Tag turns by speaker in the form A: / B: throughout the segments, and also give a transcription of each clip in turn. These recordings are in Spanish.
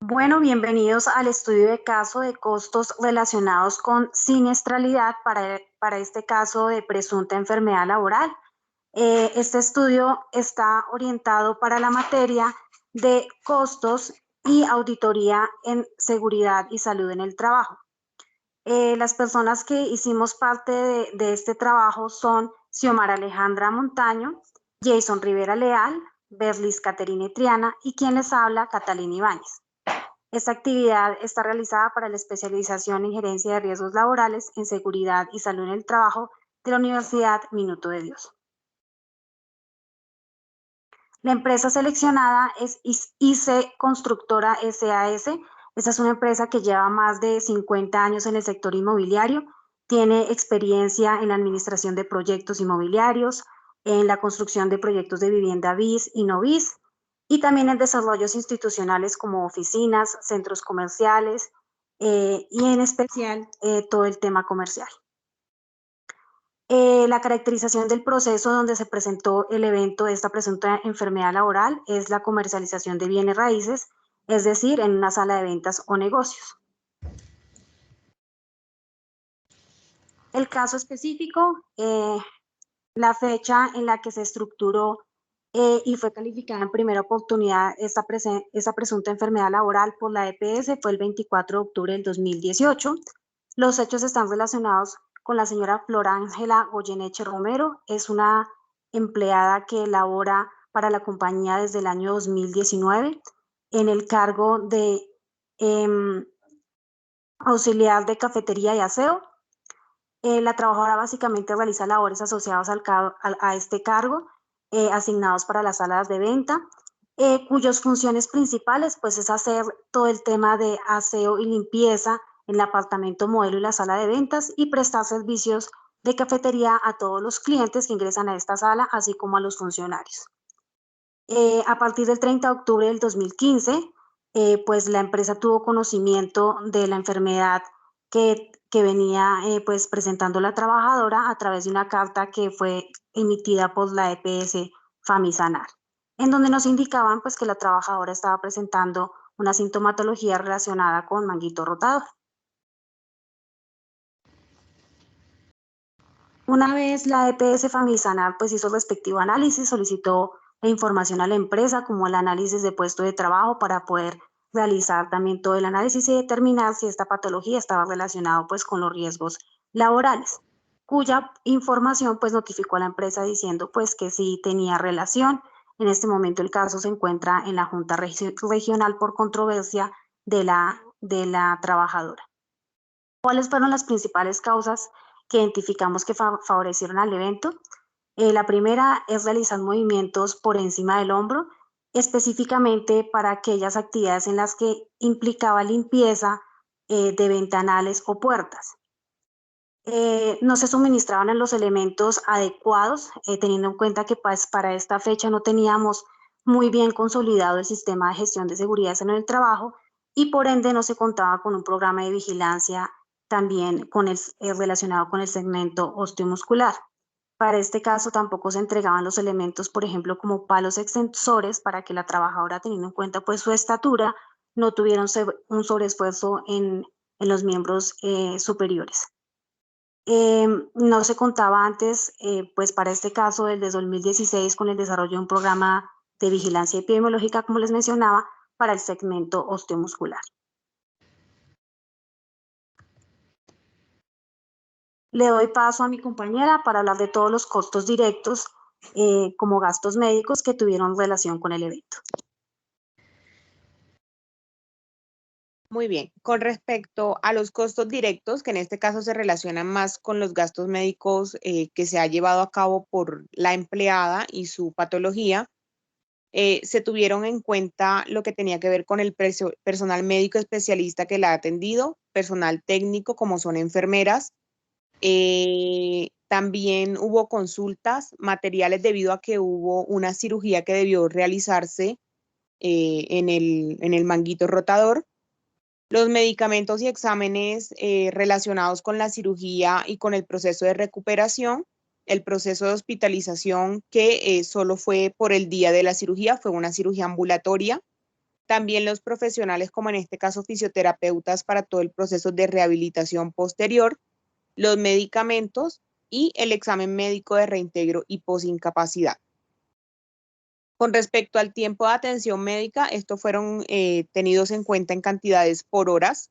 A: Bueno, bienvenidos al estudio de caso de costos relacionados con siniestralidad para este caso de presunta enfermedad laboral. Este estudio está orientado para la materia de costos y auditoría en seguridad y salud en el trabajo. Las personas que hicimos parte de este trabajo son Xiomara Alejandra Montaño, Jason Rivera Leal, Berlis Caterine Triana y quien les habla, Catalina Ibáñez. Esta actividad está realizada para la especialización en gerencia de riesgos laborales en seguridad y salud en el trabajo de la Universidad Minuto de Dios. La empresa seleccionada es IC Constructora SAS. Esta es una empresa que lleva más de 50 años en el sector inmobiliario, tiene experiencia en la administración de proyectos inmobiliarios, en la construcción de proyectos de vivienda BIS y no BIS, y también en desarrollos institucionales como oficinas, centros comerciales y en especial todo el tema comercial. La caracterización del proceso donde se presentó el evento de esta presunta enfermedad laboral es la comercialización de bienes raíces, es decir, en una sala de ventas o negocios. El caso específico, la fecha en la que se estructuró y fue calificada en primera oportunidad esta presunta enfermedad laboral por la EPS fue el 24 de octubre del 2018. Los hechos están relacionados con la señora Flora Ángela Goyeneche Romero. Es una empleada que labora para la compañía desde el año 2019 en el cargo de auxiliar de cafetería y aseo. La trabajadora básicamente realiza labores asociadas a este cargo, asignados para las salas de venta, cuyas funciones principales pues es hacer todo el tema de aseo y limpieza en el apartamento modelo y la sala de ventas y prestar servicios de cafetería a todos los clientes que ingresan a esta sala, así como a los funcionarios. A partir del 30 de octubre del 2015, pues la empresa tuvo conocimiento de la enfermedad que venía pues presentando la trabajadora a través de una carta que fue emitida por la EPS Famisanar, en donde nos indicaban pues que la trabajadora estaba presentando una sintomatología relacionada con manguito rotador. Una vez la EPS Famisanar pues hizo el respectivo análisis, solicitó la información a la empresa como el análisis de puesto de trabajo para poder realizar también todo el análisis y determinar si esta patología estaba relacionada pues con los riesgos laborales, cuya información pues notificó a la empresa diciendo pues que sí tenía relación. En este momento el caso se encuentra en la Junta Regional por controversia de la trabajadora. ¿Cuáles fueron las principales causas que identificamos que favorecieron al evento? La primera es realizar movimientos por encima del hombro, específicamente para aquellas actividades en las que implicaba limpieza de ventanales o puertas. No se suministraban los elementos adecuados, teniendo en cuenta que pues, para esta fecha no teníamos muy bien consolidado el sistema de gestión de seguridad en el trabajo y por ende no se contaba con un programa de vigilancia también relacionado con el segmento osteomuscular. Para este caso tampoco se entregaban los elementos, por ejemplo, como palos extensores para que la trabajadora, teniendo en cuenta pues su estatura, no tuviera un sobreesfuerzo en los miembros superiores. No se contaba antes, pues para este caso, desde 2016, con el desarrollo de un programa de vigilancia epidemiológica, como les mencionaba, para el segmento osteomuscular. Le doy paso a mi compañera para hablar de todos los costos directos, como gastos médicos que tuvieron relación con el evento.
B: Muy bien, con respecto a los costos directos, que en este caso se relacionan más con los gastos médicos que se ha llevado a cabo por la empleada y su patología, se tuvieron en cuenta lo que tenía que ver con el personal médico especialista que la ha atendido, personal técnico como son enfermeras, también hubo consultas, materiales debido a que hubo una cirugía que debió realizarse en el manguito rotador. Los medicamentos y exámenes relacionados con la cirugía y con el proceso de recuperación, el proceso de hospitalización que solo fue por el día de la cirugía, fue una cirugía ambulatoria. También los profesionales, como en este caso fisioterapeutas para todo el proceso de rehabilitación posterior, los medicamentos y el examen médico de reintegro y posincapacidad. Con respecto al tiempo de atención médica, estos fueron tenidos en cuenta en cantidades por horas.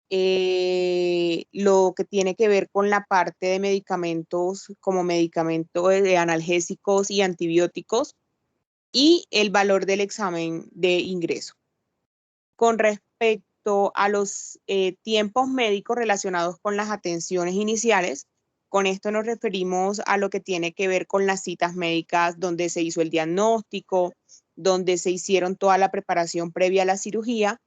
B: Lo que tiene que ver con la parte de medicamentos como medicamentos de analgésicos y antibióticos y el valor del examen de ingreso. Con respecto a los tiempos médicos relacionados con las atenciones iniciales, con esto nos referimos a lo que tiene que ver con las citas médicas donde se hizo el diagnóstico, donde se hicieron toda la preparación previa a la cirugía.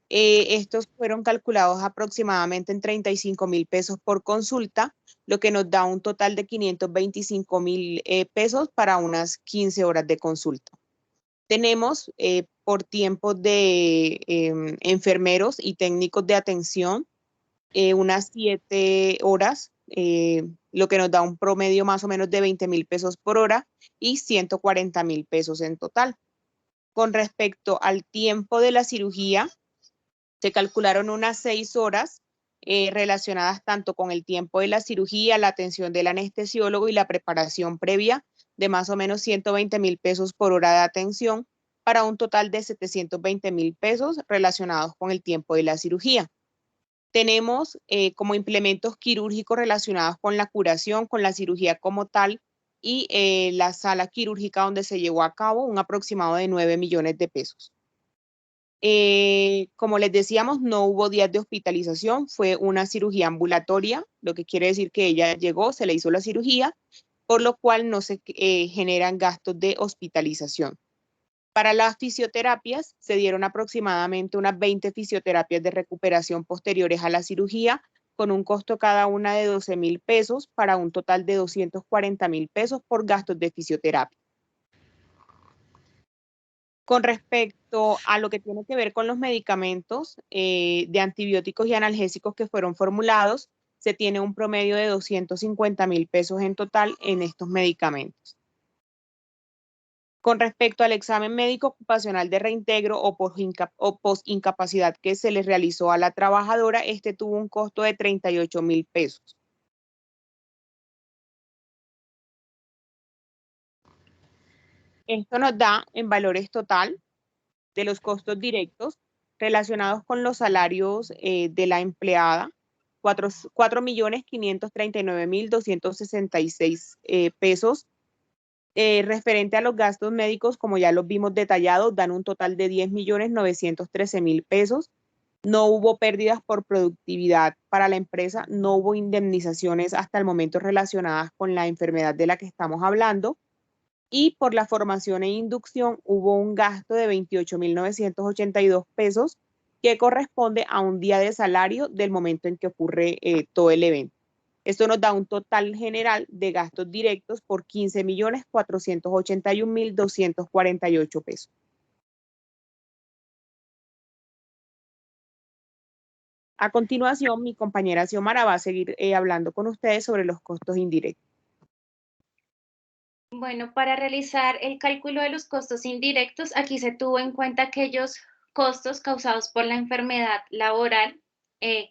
B: Estos fueron calculados aproximadamente en 35.000 pesos por consulta, lo que nos da un total de 525.000 pesos para unas 15 horas de consulta. Tenemos por tiempo de enfermeros y técnicos de atención unas 7 horas, lo que nos da un promedio más o menos de 20.000 pesos por hora y 140.000 pesos en total. Con respecto al tiempo de la cirugía, se calcularon unas 6 horas relacionadas tanto con el tiempo de la cirugía, la atención del anestesiólogo y la preparación previa de más o menos 120.000 pesos por hora de atención para un total de 720.000 pesos relacionados con el tiempo de la cirugía. Tenemos como implementos quirúrgicos relacionados con la curación, con la cirugía como tal y la sala quirúrgica donde se llevó a cabo un aproximado de 9 millones de pesos. Como les decíamos, no hubo días de hospitalización, fue una cirugía ambulatoria, lo que quiere decir que ella llegó, se le hizo la cirugía, por lo cual no se generan gastos de hospitalización. Para las fisioterapias, se dieron aproximadamente unas 20 fisioterapias de recuperación posteriores a la cirugía, con un costo cada una de 12.000 pesos para un total de 240.000 pesos por gastos de fisioterapia. Con respecto a lo que tiene que ver con los medicamentos de antibióticos y analgésicos que fueron formulados, se tiene un promedio de 250.000 pesos en total en estos medicamentos. Con respecto al examen médico ocupacional de reintegro o posincapacidad que se le realizó a la trabajadora, este tuvo un costo de 38.000 pesos. Esto nos da en valores total de los costos directos relacionados con los salarios de la empleada, 4.539.266 pesos. Referente a los gastos médicos, como ya los vimos detallados, dan un total de 10.913.000 pesos. No hubo pérdidas por productividad para la empresa, no hubo indemnizaciones hasta el momento relacionadas con la enfermedad de la que estamos hablando. Y por la formación e inducción hubo un gasto de 28.982 pesos que corresponde a un día de salario del momento en que ocurre todo el evento. Esto nos da un total general de gastos directos por 15.481.248 pesos. A continuación, mi compañera Xiomara va a seguir hablando con ustedes sobre los costos indirectos.
C: Bueno, para realizar el cálculo de los costos indirectos, aquí se tuvo en cuenta aquellos costos causados por la enfermedad laboral,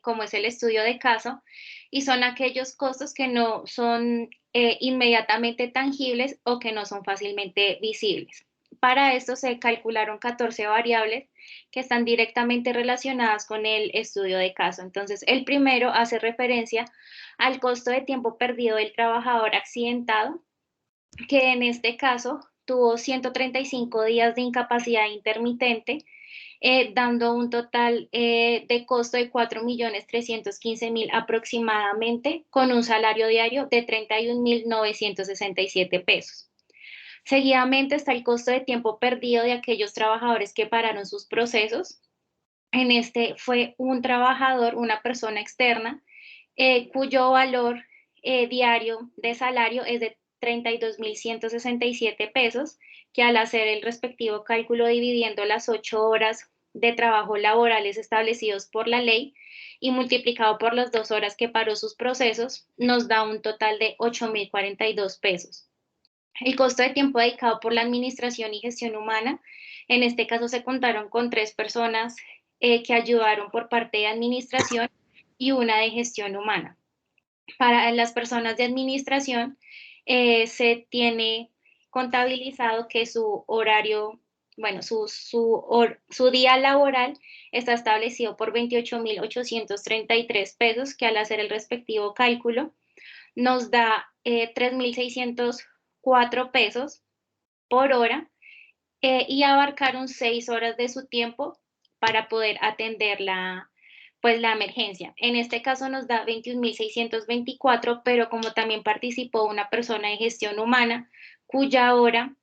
C: como es el estudio de caso, y son aquellos costos que no son inmediatamente tangibles o que no son fácilmente visibles. Para esto se calcularon 14 variables que están directamente relacionadas con el estudio de caso. Entonces, el primero hace referencia al costo de tiempo perdido del trabajador accidentado, que en este caso tuvo 135 días de incapacidad intermitente, dando un total de costo de 4.315.000 aproximadamente, con un salario diario de 31.967 pesos. Seguidamente está el costo de tiempo perdido de aquellos trabajadores que pararon sus procesos. En este fue un trabajador, una persona externa, cuyo valor diario de salario es de 32.167 pesos, que al hacer el respectivo cálculo dividiendo las 8 horas de trabajo laborales establecidos por la ley y multiplicado por las 2 horas que paró sus procesos, nos da un total de 8.042 pesos. El costo de tiempo dedicado por la administración y gestión humana, en este caso se contaron con 3 personas que ayudaron por parte de administración y una de gestión humana. Para las personas de administración, se tiene contabilizado que su horario, bueno, su día laboral está establecido por 28.833 pesos, que al hacer el respectivo cálculo nos da 3.604 pesos por hora, y abarcaron 6 horas de su tiempo para poder atender pues, la emergencia. En este caso nos da 21.624, pero como también participó una persona de gestión humana, cuya hora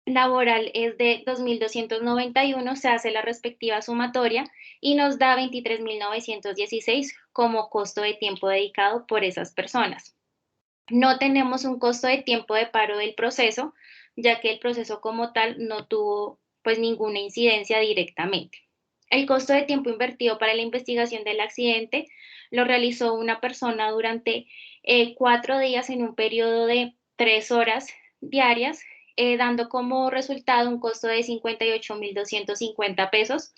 C: laboral es de 2.291, se hace la respectiva sumatoria y nos da 23.916 como costo de tiempo dedicado por esas personas. No tenemos un costo de tiempo de paro del proceso, ya que el proceso como tal no tuvo pues ninguna incidencia directamente. El costo de tiempo invertido para la investigación del accidente lo realizó una persona durante 4 días en un periodo de 3 horas diarias, dando como resultado un costo de 58.250 pesos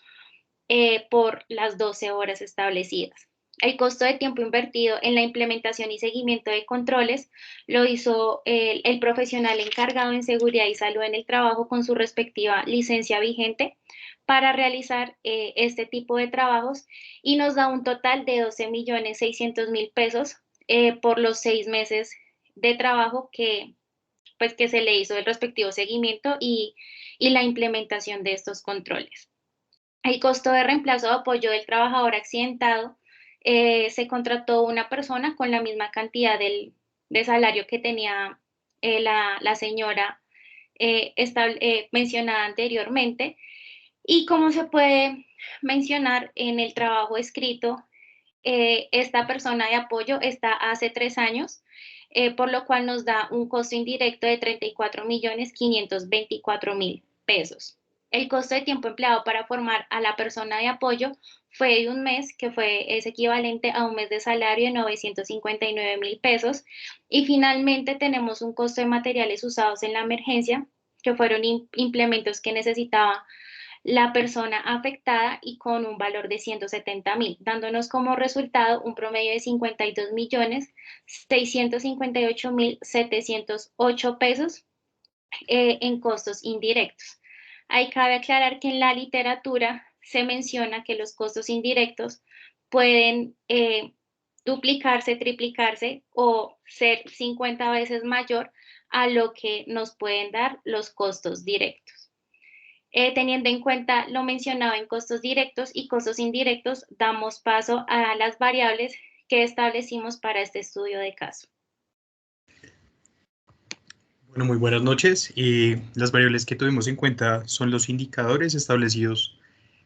C: por las 12 horas establecidas. El costo de tiempo invertido en la implementación y seguimiento de controles lo hizo el profesional encargado en seguridad y salud en el trabajo con su respectiva licencia vigente para realizar este tipo de trabajos, y nos da un total de 12.600.000 pesos por los 6 meses de trabajo pues, que se le hizo el respectivo seguimiento y la implementación de estos controles. El costo de reemplazo o apoyo del trabajador accidentado, se contrató una persona con la misma cantidad de salario que tenía la señora mencionada anteriormente. Y como se puede mencionar en el trabajo escrito, esta persona de apoyo está hace 3 años, por lo cual nos da un costo indirecto de 34.524.000 pesos. El costo de tiempo empleado para formar a la persona de apoyo fue de un mes, que es equivalente a un mes de salario de 959.000 pesos. Y finalmente tenemos un costo de materiales usados en la emergencia, que fueron implementos que necesitaba la persona afectada y con un valor de 170.000, dándonos como resultado un promedio de 52.658.708 pesos en costos indirectos. Ahí cabe aclarar que en la literatura se menciona que los costos indirectos pueden duplicarse, triplicarse o ser 50 veces mayor a lo que nos pueden dar los costos directos. Teniendo en cuenta lo mencionado en costos directos y costos indirectos, damos paso a las variables que establecimos para este estudio de caso.
D: Bueno, muy buenas noches. Las variables que tuvimos en cuenta son los indicadores establecidos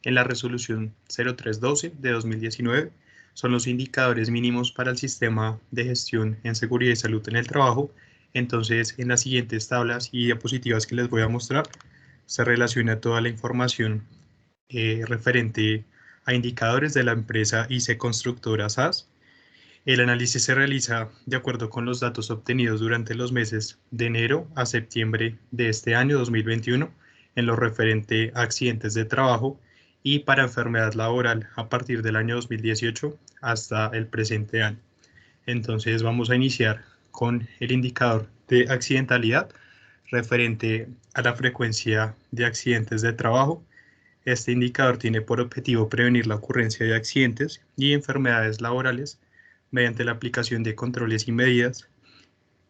D: en la resolución 0312 de 2019. Son los indicadores mínimos para el sistema de gestión en seguridad y salud en el trabajo. Entonces, en las siguientes tablas y diapositivas que les voy a mostrar, se relaciona toda la información referente a indicadores de la empresa IC Constructora SAS. El análisis se realiza de acuerdo con los datos obtenidos durante los meses de enero a septiembre de este año 2021 en lo referente a accidentes de trabajo y para enfermedad laboral a partir del año 2018 hasta el presente año. Entonces vamos a iniciar con el indicador de accidentalidad referente a la frecuencia de accidentes de trabajo. Este indicador tiene por objetivo prevenir la ocurrencia de accidentes y enfermedades laborales mediante la aplicación de controles y medidas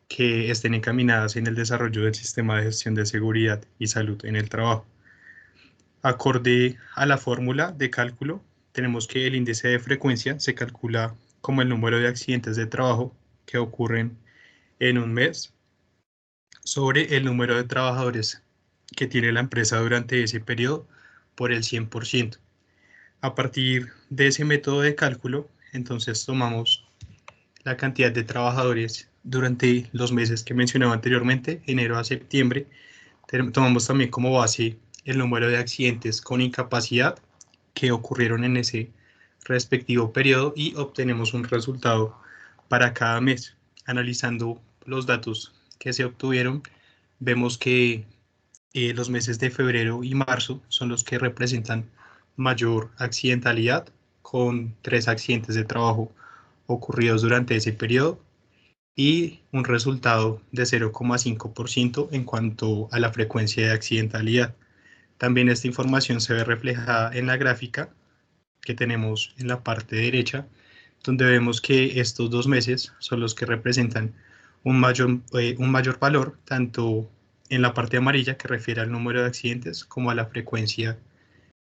D: que estén encaminadas en el desarrollo del sistema de gestión de seguridad y salud en el trabajo. Acorde a la fórmula de cálculo, tenemos que el índice de frecuencia se calcula como el número de accidentes de trabajo que ocurren en un mes sobre el número de trabajadores que tiene la empresa durante ese periodo por el 100%. A partir de ese método de cálculo, entonces tomamos la cantidad de trabajadores durante los meses que mencionaba anteriormente, enero a septiembre. Tomamos también como base el número de accidentes con incapacidad que ocurrieron en ese respectivo periodo y obtenemos un resultado para cada mes, analizando los datos que se obtuvieron vemos que los meses de febrero y marzo son los que representan mayor accidentalidad, con 3 accidentes de trabajo ocurridos durante ese periodo y un resultado de 0,5% en cuanto a la frecuencia de accidentalidad. También esta información se ve reflejada en la gráfica que tenemos en la parte derecha, donde vemos que estos 2 meses son los que representan un mayor valor, tanto en la parte amarilla, que refiere al número de accidentes, como a la frecuencia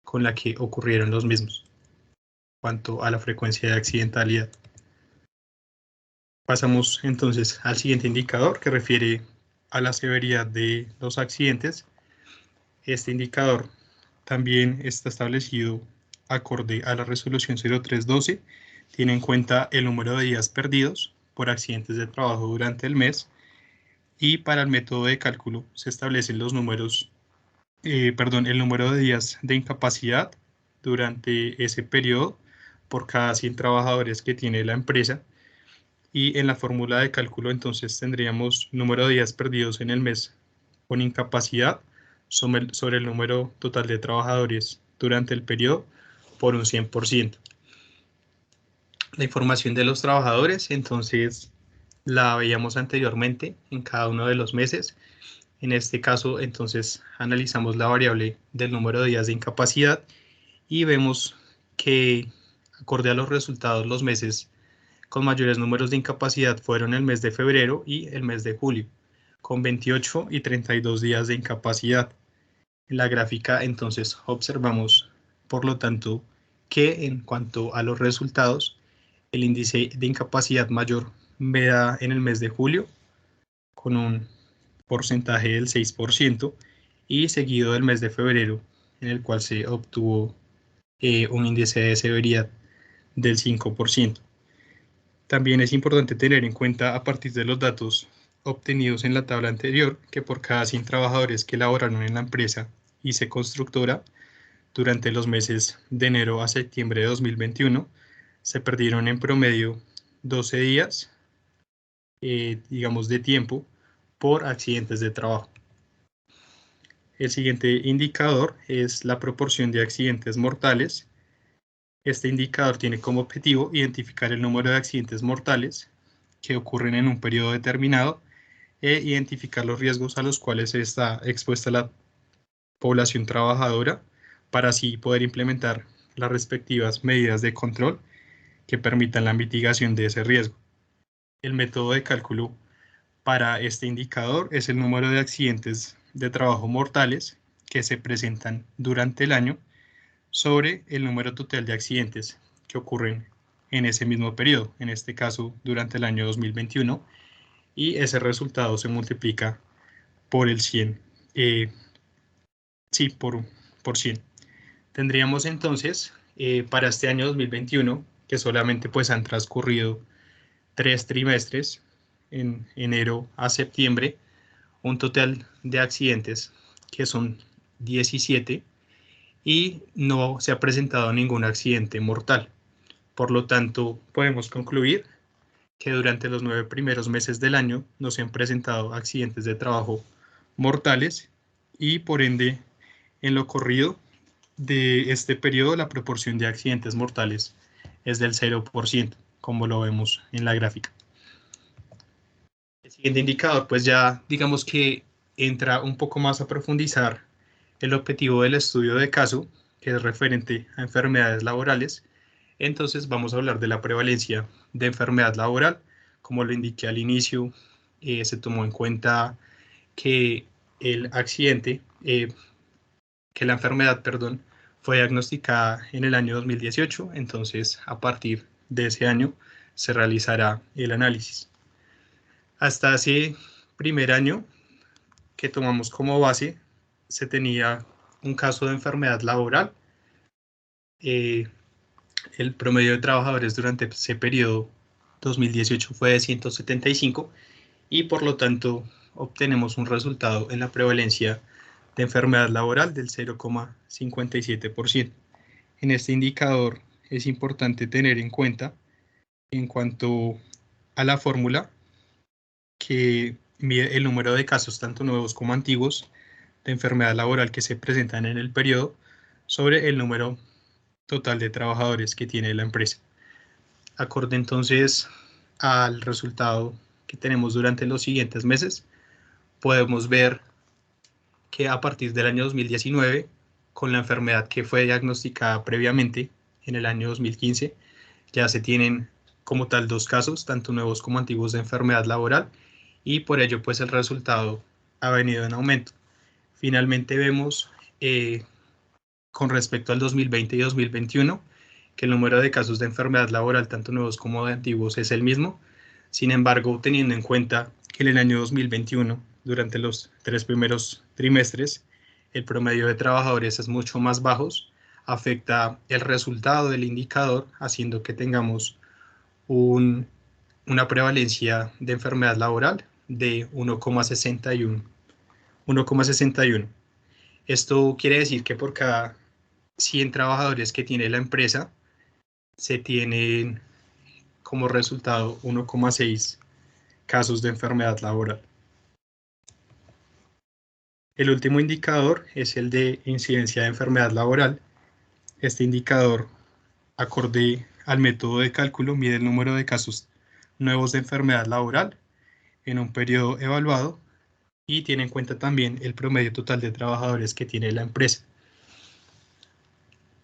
D: con la que ocurrieron los mismos, en cuanto a la frecuencia de accidentalidad. Pasamos entonces al siguiente indicador, que refiere a la severidad de los accidentes. Este indicador también está establecido acorde a la resolución 0312, tiene en cuenta el número de días perdidos por accidentes de trabajo durante el mes, y para el método de cálculo se establecen los números, el número de días de incapacidad durante ese periodo por cada 100 trabajadores que tiene la empresa, y en la fórmula de cálculo entonces tendríamos número de días perdidos en el mes con incapacidad sobre el número total de trabajadores durante el periodo por un 100%. La información de los trabajadores entonces la veíamos anteriormente en cada uno de los meses. En este caso entonces analizamos la variable del número de días de incapacidad y vemos que, acorde a los resultados, los meses con mayores números de incapacidad fueron el mes de febrero y el mes de julio, con 28 y 32 días de incapacidad. En la gráfica entonces observamos, por lo tanto, que en cuanto a los resultados, el índice de incapacidad mayor me da en el mes de julio, con un porcentaje del 6%, y seguido del mes de febrero, en el cual se obtuvo un índice de severidad del 5%. También es importante tener en cuenta, a partir de los datos obtenidos en la tabla anterior, que por cada 100 trabajadores que laboraron en la empresa ICE Constructora durante los meses de enero a septiembre de 2021, se perdieron en promedio 12 días, digamos, de tiempo por accidentes de trabajo. El siguiente indicador es la proporción de accidentes mortales. Este indicador tiene como objetivo identificar el número de accidentes mortales que ocurren en un periodo determinado e identificar los riesgos a los cuales está expuesta la población trabajadora, para así poder implementar las respectivas medidas de control que permitan la mitigación de ese riesgo. El método de cálculo para este indicador es el número de accidentes de trabajo mortales que se presentan durante el año sobre el número total de accidentes que ocurren en ese mismo periodo, en este caso durante el año 2021, y ese resultado se multiplica por el 100, por 100. Tendríamos entonces para este año 2021, que solamente pues han transcurrido 3 trimestres, en enero a septiembre, un total de accidentes que son 17, y no se ha presentado ningún accidente mortal. Por lo tanto, podemos concluir que durante los 9 primeros meses del año no se han presentado accidentes de trabajo mortales, y por ende, en lo corrido de este periodo, la proporción de accidentes mortales es del 0%, como lo vemos en la gráfica. El siguiente indicador, pues ya digamos que entra un poco más a profundizar el objetivo del estudio de caso, que es referente a enfermedades laborales. Entonces vamos a hablar de la prevalencia de enfermedad laboral. Como lo indiqué al inicio, se tomó en cuenta que el accidente, que la enfermedad, perdón, fue diagnosticada en el año 2018, entonces a partir de ese año se realizará el análisis. Hasta ese primer año que tomamos como base, se tenía un caso de enfermedad laboral. El promedio de trabajadores durante ese periodo 2018 fue de 175, y por lo tanto obtenemos un resultado en la prevalencia de enfermedad laboral del 0,57%. En este indicador es importante tener en cuenta, en cuanto a la fórmula, que mide el número de casos, tanto nuevos como antiguos, de enfermedad laboral que se presentan en el periodo sobre el número total de trabajadores que tiene la empresa. Acorde entonces al resultado que tenemos durante los siguientes meses, podemos ver que a partir del año 2019, con la enfermedad que fue diagnosticada previamente en el año 2015, ya se tienen como tal 2 casos, tanto nuevos como antiguos, de enfermedad laboral, y por ello pues el resultado ha venido en aumento. Finalmente vemos con respecto al 2020 y 2021 que el número de casos de enfermedad laboral, tanto nuevos como de antiguos, es el mismo. Sin embargo, teniendo en cuenta que en el año 2021, durante los 3 primeros trimestres, el promedio de trabajadores es mucho más bajo, afecta el resultado del indicador, haciendo que tengamos una prevalencia de enfermedad laboral de 1,61. Esto quiere decir que por cada 100 trabajadores que tiene la empresa, se tienen como resultado 1,6 casos de enfermedad laboral. El último indicador es el de incidencia de enfermedad laboral. Este indicador, acorde al método de cálculo, mide el número de casos nuevos de enfermedad laboral en un periodo evaluado y tiene en cuenta también el promedio total de trabajadores que tiene la empresa.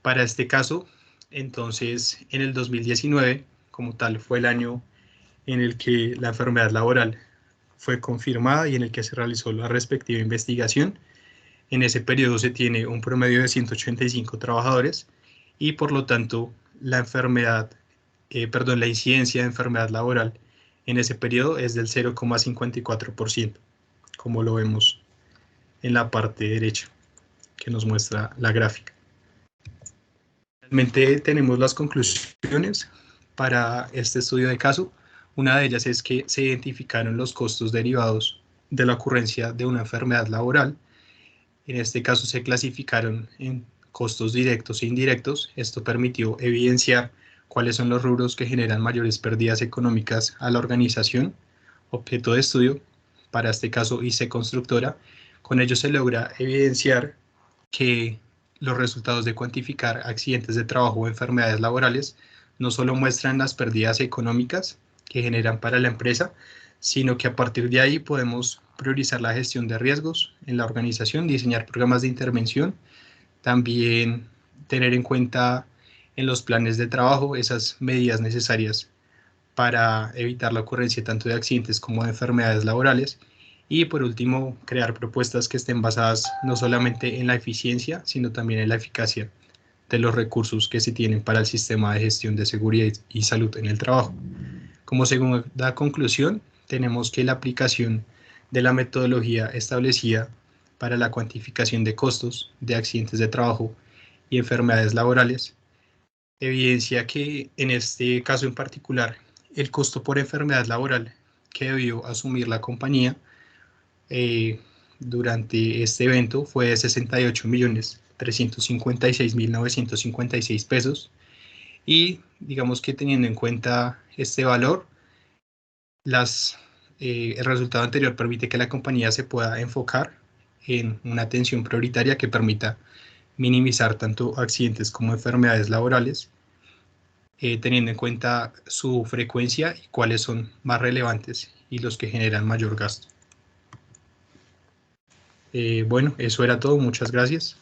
D: Para este caso, entonces, en el 2019, como tal, fue el año en el que la enfermedad laboral fue confirmada y en el que se realizó la respectiva investigación. En ese periodo se tiene un promedio de 185 trabajadores y por lo tanto la incidencia de enfermedad laboral en ese periodo es del 0,54%, como lo vemos en la parte derecha que nos muestra la gráfica. Realmente tenemos las conclusiones para este estudio de caso. Una de ellas es que se identificaron los costos derivados de la ocurrencia de una enfermedad laboral. En este caso se clasificaron en costos directos e indirectos. Esto permitió evidenciar cuáles son los rubros que generan mayores pérdidas económicas a la organización objeto de estudio, para este caso IC Constructora. Con ello se logra evidenciar que los resultados de cuantificar accidentes de trabajo o enfermedades laborales no solo muestran las pérdidas económicas que generan para la empresa, sino que a partir de ahí podemos priorizar la gestión de riesgos en la organización, diseñar programas de intervención, también tener en cuenta en los planes de trabajo esas medidas necesarias para evitar la ocurrencia tanto de accidentes como de enfermedades laborales. Y por último, crear propuestas que estén basadas no solamente en la eficiencia, sino también en la eficacia de los recursos que se tienen para el sistema de gestión de seguridad y salud en el trabajo. Como segunda conclusión, tenemos que la aplicación de la metodología establecida para la cuantificación de costos de accidentes de trabajo y enfermedades laborales evidencia que en este caso en particular el costo por enfermedad laboral que debió asumir la compañía durante este evento fue de 68.356.956 pesos, y digamos que teniendo en cuenta este valor, el resultado anterior permite que la compañía se pueda enfocar en una atención prioritaria que permita minimizar tanto accidentes como enfermedades laborales, teniendo en cuenta su frecuencia y cuáles son más relevantes y los que generan mayor gasto. Bueno, eso era todo. Muchas gracias.